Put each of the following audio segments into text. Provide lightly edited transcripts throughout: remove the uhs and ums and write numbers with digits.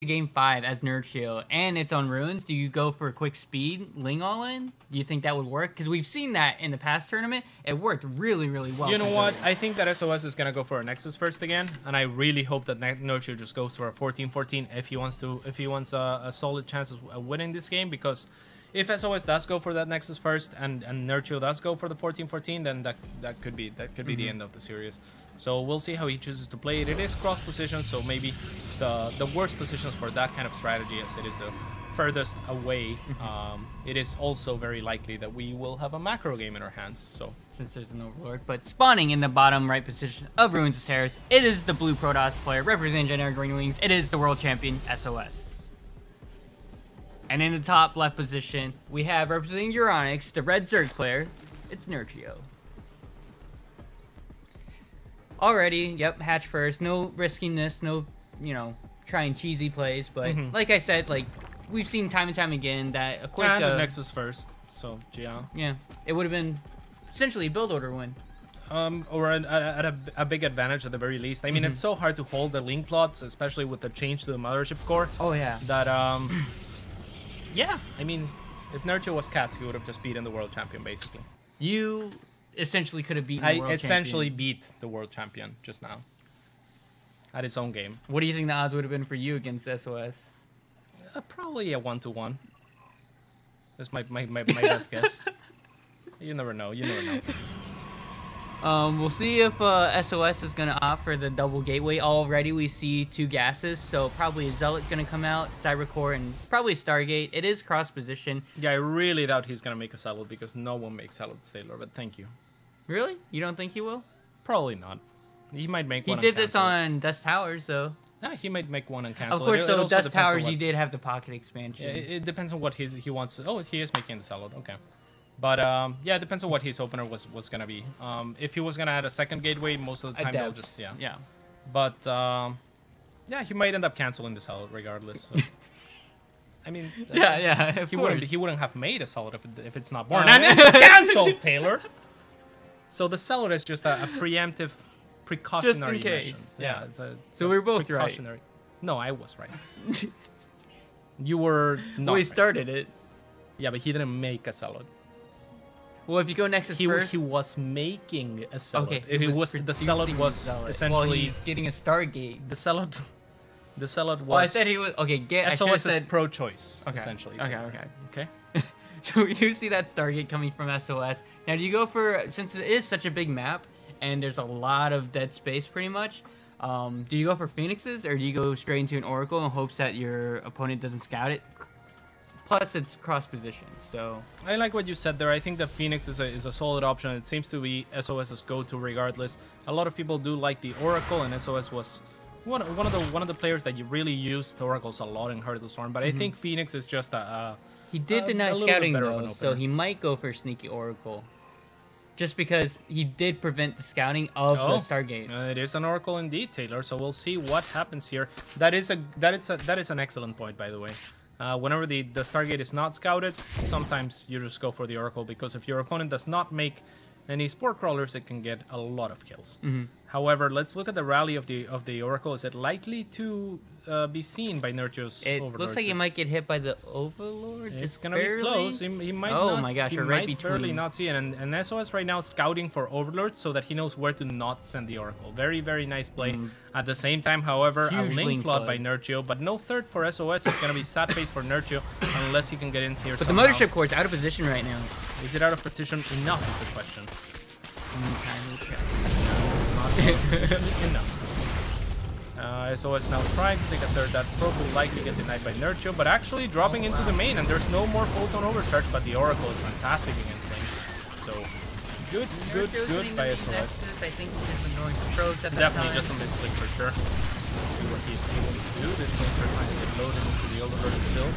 Game 5 as Nerchio and it's on runes, do you go for a quick speed Ling all in? Do you think that would work? Because we've seen that in the past tournament. It worked really, really well. You know what? I think that sOs is gonna go for a Nexus first again, and I really hope that Nerchio just goes for a 14-14 if he wants a solid chance of winning this game. Because if sOs does go for that Nexus first and Nerchio does go for the 14-14, then that could be the end of the series. So we'll see how he chooses to play it. It is cross position, so maybe the worst positions for that kind of strategy, as it is the furthest away. It is also very likely that we will have a macro game in our hands. So since there's an Overlord, but spawning in the bottom right position of Ruins of Ceres, it is the blue Protoss player representing Generic Green Wings. It is the world champion sOs. And in the top left position, we have representing Ro16, the red Zerg player. It's Nerchio. Already, yep, hatch first. No riskiness, no, you know, trying cheesy plays. But like I said, like we've seen time and time again that a quick the Nexus first. So yeah, it would have been essentially a build order win. Or at a big advantage at the very least. I mean, it's so hard to hold the link plots, especially with the change to the mothership core. Oh yeah. That yeah. I mean, if Nerchio was cats, he would have just beaten the world champion basically. You essentially could have beaten the world essentially champion. beat the world champion just now at his own game. What do you think the odds would have been for you against sOs? Probably a 1-to-1. That's my best guess. You never know. You never know. We'll see if sOs is going to offer the double gateway. Already we see 2 gases, so probably a Zealot's going to come out, Cybercore, and probably Stargate. It is cross position. Yeah, I really doubt he's going to make a Zealot because no one makes Zealot Sailor, but thank you. Really? You don't think he will? Probably not. He might make one. He did this on Dust Towers, though. Yeah, he might make one and cancel. Of course, so Dust Towers, you did have the pocket expansion. Yeah, it depends on what he wants. Oh, he is making the Zealot. Okay. But yeah, it depends on what his opener was gonna be. If he was gonna add a second gateway, most of the time they'll just yeah. But yeah, he might end up canceling the Zealot regardless. So. I mean, he wouldn't have made a Zealot if it's not born. And it's canceled, Taylor. So the Zealot is just a preemptive, precautionary just in case. mission. Yeah, so we're both right. No, I was right. You were not. Well, he right. started it. Yeah, but he didn't make a Zealot. Well, if you go Nexus first... He was making a Zealot. Okay, the Zealot was essentially... Well, he's getting a Stargate. The Zealot was... Well, I said he was... Okay, SOS is pro-choice, essentially. Okay. So we do see that Stargate coming from sOs. Now, do you go for... Since it is such a big map, and there's a lot of dead space, pretty much, do you go for Phoenixes, or do you go straight into an Oracle in hopes that your opponent doesn't scout it? Plus, it's cross-position, so... I like what you said there. I think that Phoenix is a solid option. It seems to be SOS's go-to regardless. A lot of people do like the Oracle, and SOS was one of the players that you really used Oracles a lot in Heart of the Storm. But I think Phoenix is just he did deny scouting, though, so he might go for Sneaky Oracle. Just because he did prevent the scouting of the Stargate. It is an Oracle indeed, Taylor, so we'll see what happens here. That is an excellent point, by the way. Whenever the Stargate is not scouted, sometimes you just go for the Oracle, because if your opponent does not make any Spore Crawlers, it can get a lot of kills. However, let's look at the rally of the Oracle. Is it likely to be seen by Nerchio's Overlords? It looks like he might get hit by the Overlord. It's going to be close. He might my gosh, he might barely not see it. And SOS right now scouting for Overlords so that he knows where to not send the Oracle. Very, very nice play. At the same time, however, a link flood by Nerchio, but no third for SOS. It's going to be sad face for Nerchio unless he can get in here But somehow. the Mothership Core is out of position right now. Is it out of position enough is the question. Time will tell. Enough. SOS now trying to take a third. That probe will likely get denied by Nerchio, but actually dropping into the main, and there's no more Photon Overcharge, but the Oracle is fantastic against him. So, good by SOS. I think he's been going for probes at that Definitely time. just on this flick for sure. Let's see what he's able to do. This things are trying to get loaded into the Overlord still.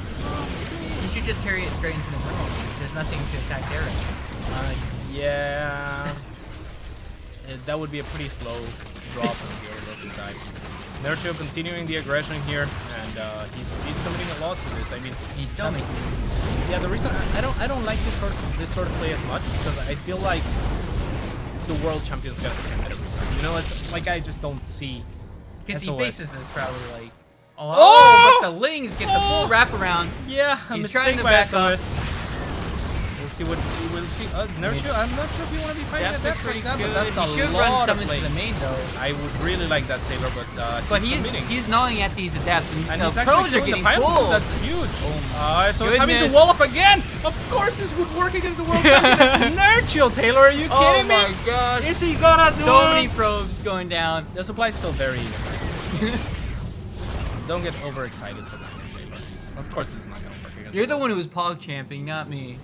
You should just carry it straight into the middle. There's nothing to attack there right now. Yeah. That would be a pretty slow drop on the Overlord to die. Nerchio continuing the aggression here, and he's committing a lot to this. I mean, he's still making it. Yeah, the reason I don't like this sort of play as much because I feel like the world champion's gonna defend it every time. You know, it's like I just don't see. Because he faces this probably like Oh, but the Lings get the full wraparound. Yeah, He's mistake trying to by back up. SOS. We'll see what we'll see. Nerchio, I'm not sure if you want to be fighting at depths like that, but that's He should a run lot some of into the lanes. main though. I would really like that, Taylor, but he's gnawing at these adapts, and the he's pros actually are killing getting the pylon. full. That's huge. So it's Goodness. having to wall up again. Of course, this would work against the world champion. That's Nerchio, Taylor. Are you kidding me? Oh my gosh. Is he gonna do So it? many probes going down. The supply is still very even. Don't get overexcited for that, Taylor. Of course, it's not gonna work against. You're the one who was pog champing, not me.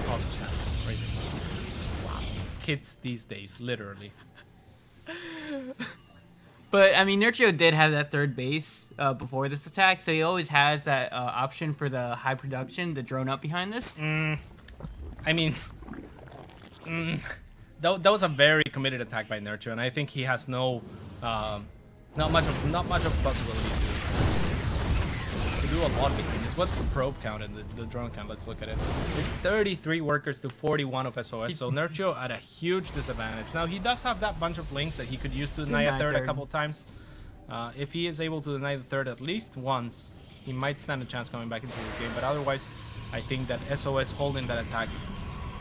Pog champ, right there. Wow. Kids these days, literally. But I mean, Nerchio did have that third base before this attack, so he always has that option for the high production, the drone up behind this. I mean, that was a very committed attack by Nerchio, and I think he has not much of possibility to do a lot between this. What's the probe count and the drone count? Let's look at it. It's 33 workers to 41 of SOS, so Nerchio at a huge disadvantage. Now, he does have that bunch of links that he could use to deny a third a couple times. If he is able to deny the third at least once, he might stand a chance coming back into this game, but otherwise, I think that SOS holding that attack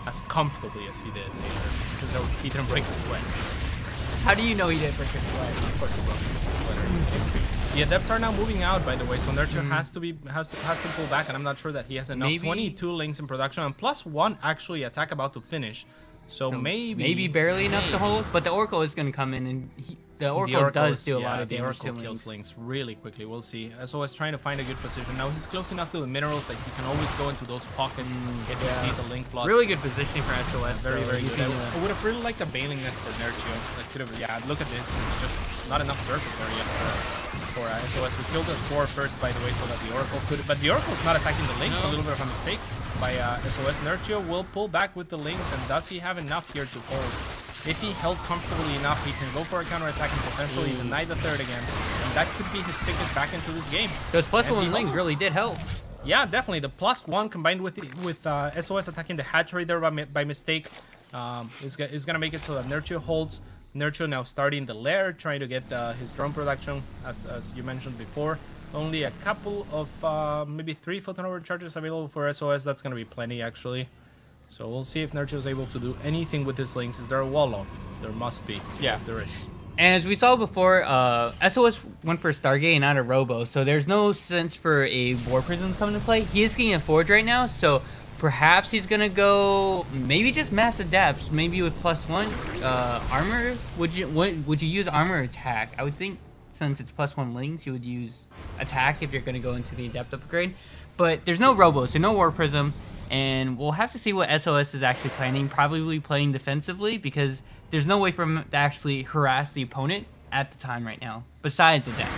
as comfortably as he did because he didn't break a sweat. How do you know he didn't break a sweat? Of course he broke a sweat. The adepts are now moving out, by the way, so Nerchio has to pull back, and I'm not sure that he has enough. Maybe. 22 links in production, and +1 actually attack about to finish. So maybe barely enough to hold, but the Oracle is going to come in, and the Oracle does do a lot of the damage Oracle to kills links. links really quickly. We'll see. SOS trying to find a good position. Now he's close enough to the minerals that he can always go into those pockets if he sees a link flood. Really good positioning for SOS. Very, very good. Using, I would have really liked a bailing nest for Nerchio. That could have, yeah, look at this. It's just not enough surface area for SOS. We killed the Spore first, by the way, so that the Oracle could... But the Oracle's not attacking the links. A little bit of a mistake by SOS. Nerchio will pull back with the links, and does he have enough here to hold? If he held comfortably enough, he can go for a counterattack and potentially deny the third again. And that could be his ticket back into this game. Those +1 links really did help. Yeah, definitely. The +1 combined with SOS attacking the hatchery there by mistake is going to make it so that Nerchio holds. Nerchio now starting the lair, trying to get his drone production, as you mentioned before. Only a couple of, maybe 3 photon overcharges available for SOS. That's going to be plenty, actually. So we'll see if Nerchio is able to do anything with his links. Is there a wall off? There must be. Yeah. Yes, there is. And as we saw before, SOS went for a Stargate and not a Robo, so there's no sense for a War Prism coming to play. He is getting a Forge right now, so perhaps he's going to go maybe just Mass Adapts, maybe with +1 armor. Would you use armor or attack? I would think since it's +1 links, you would use attack if you're going to go into the Adept upgrade. But there's no Robo, so no War Prism. And we'll have to see what SOS is actually planning, probably playing defensively, because there's no way for him to actually harass the opponent at the time right now, besides Adept.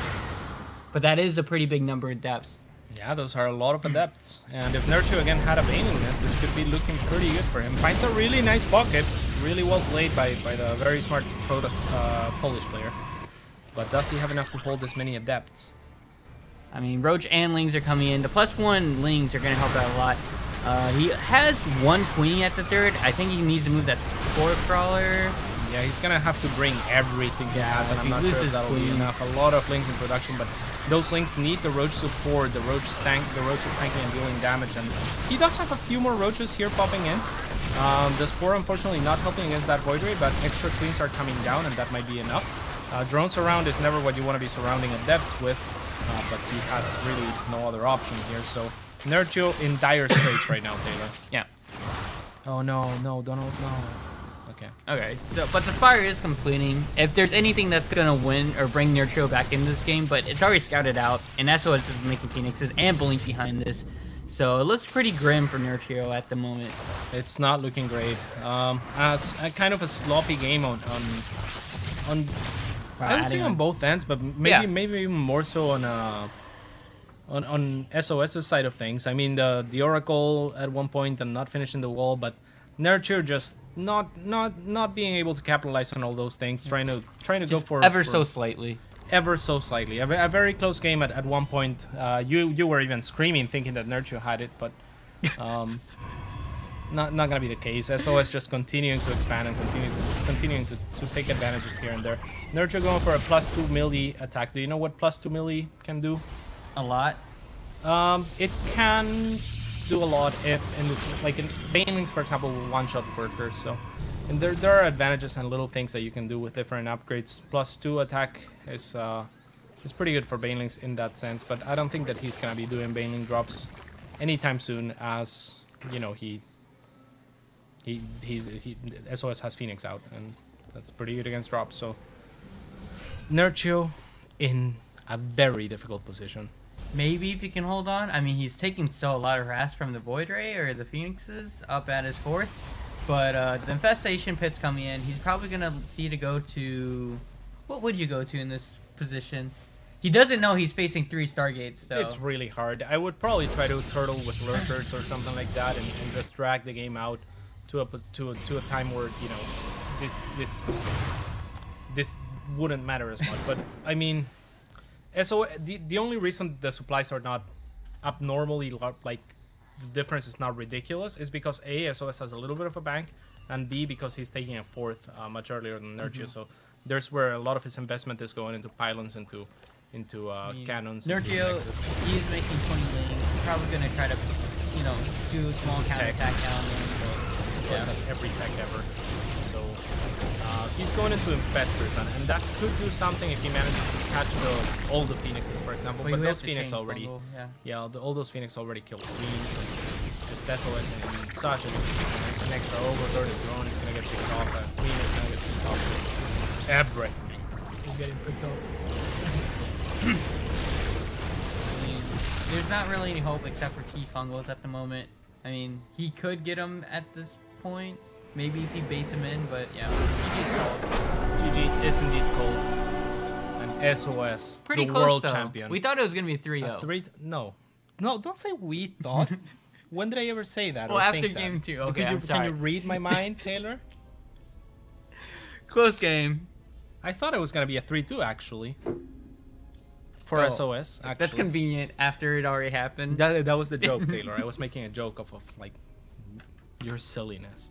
But that is a pretty big number of Adepts. Yeah, those are a lot of Adepts. And if Nerchio again had a Bailing Nest, this could be looking pretty good for him. Finds a really nice pocket, really well played by the very smart Polish player. But does he have enough to hold this many Adepts? I mean, Roach and Lings are coming in. The +1 Lings are going to help out a lot. He has 1 Queen at the third. I think he needs to move that Spore Crawler. Yeah, he's going to have to bring everything he has, and I'm not sure if that'll be enough. A lot of links in production, but those links need the Roach support. The Roach is tanking and dealing damage, and he does have a few more Roaches here popping in. The Spore, unfortunately, not helping against that Void Ray, but extra Queens are coming down, and that might be enough. Drones around is never what you want to be surrounding Adepts with, but he has really no other option here, so... Nerchio in dire straits right now, Taylor. Yeah. Oh no, Donald, no. Okay. Okay. So, but the Spire is completing. If there's anything that's gonna win or bring Nerchio back into this game, but it's already scouted out, and SOS is making Phoenixes and Blink behind this, so it looks pretty grim for Nerchio at the moment. It's not looking great. As a kind of a sloppy game on I would say on both ends, but maybe even more so on SOS's side of things. I mean, the Oracle at one point and not finishing the wall, but Nerchio just not being able to capitalize on all those things, trying to go for so slightly. Ever so slightly. A very close game at one point. You were even screaming, thinking that Nerchio had it, but not gonna be the case. SOS just continuing to expand and continue continuing to take advantages here and there. Nerchio going for a +2 melee attack. Do you know what +2 melee can do? A lot. It can do a lot if in this, like in Banelings, for example, will one-shot workers. So, and there are advantages and little things that you can do with different upgrades. +2 attack is pretty good for Banelings in that sense, but I don't think that he's gonna be doing Baneling drops anytime soon, as you know he SOS has Phoenix out, and that's pretty good against drops. So Nerchio in a very difficult position. Maybe if he can hold on. I mean, he's taking still a lot of harass from the Void Ray or the Phoenixes up at his 4th. But the Infestation Pit's coming in. He's probably going to see to go to... What would you go to in this position? He doesn't know he's facing 3 Stargates, though. It's really hard. I would probably try to turtle with Lurkers or something like that, and just drag the game out to a time where, you know, this wouldn't matter as much. But, I mean... So the only reason the supplies are not abnormally like the difference is not ridiculous is because A, SOS has a little bit of a bank, and B, because he's taking a 4th much earlier than Nerchio. So there's where a lot of his investment is going into pylons, into cannons. Nerchio, he's making 20 million. He's probably gonna try to, you know, do a small counterattack down. Yeah, that's every tech ever. So he's going into infestors, and that could do something if he manages to catch all the Phoenixes, for example. But those Phoenix already, all those Phoenix already killed queens. Just SOS and such an extra overloaded drone is gonna get picked off. A queen is gonna get picked off. Everything is getting picked off. I mean, there's not really any hope except for key fungals at the moment. I mean, he could get him at this point. Maybe if he baits him in, but yeah, GG's cold. GG is indeed cold. And SOS, pretty the close, world though. champion. We thought it was going to be 3-0. No, don't say we thought. When did I ever say that? Well, or after think game that? 2. Okay, Can you read my mind, Taylor? Close game. I thought it was going to be a 3-2, actually. For SOS, actually. That's convenient after it already happened. That was the joke, Taylor. I was making a joke of like, your silliness.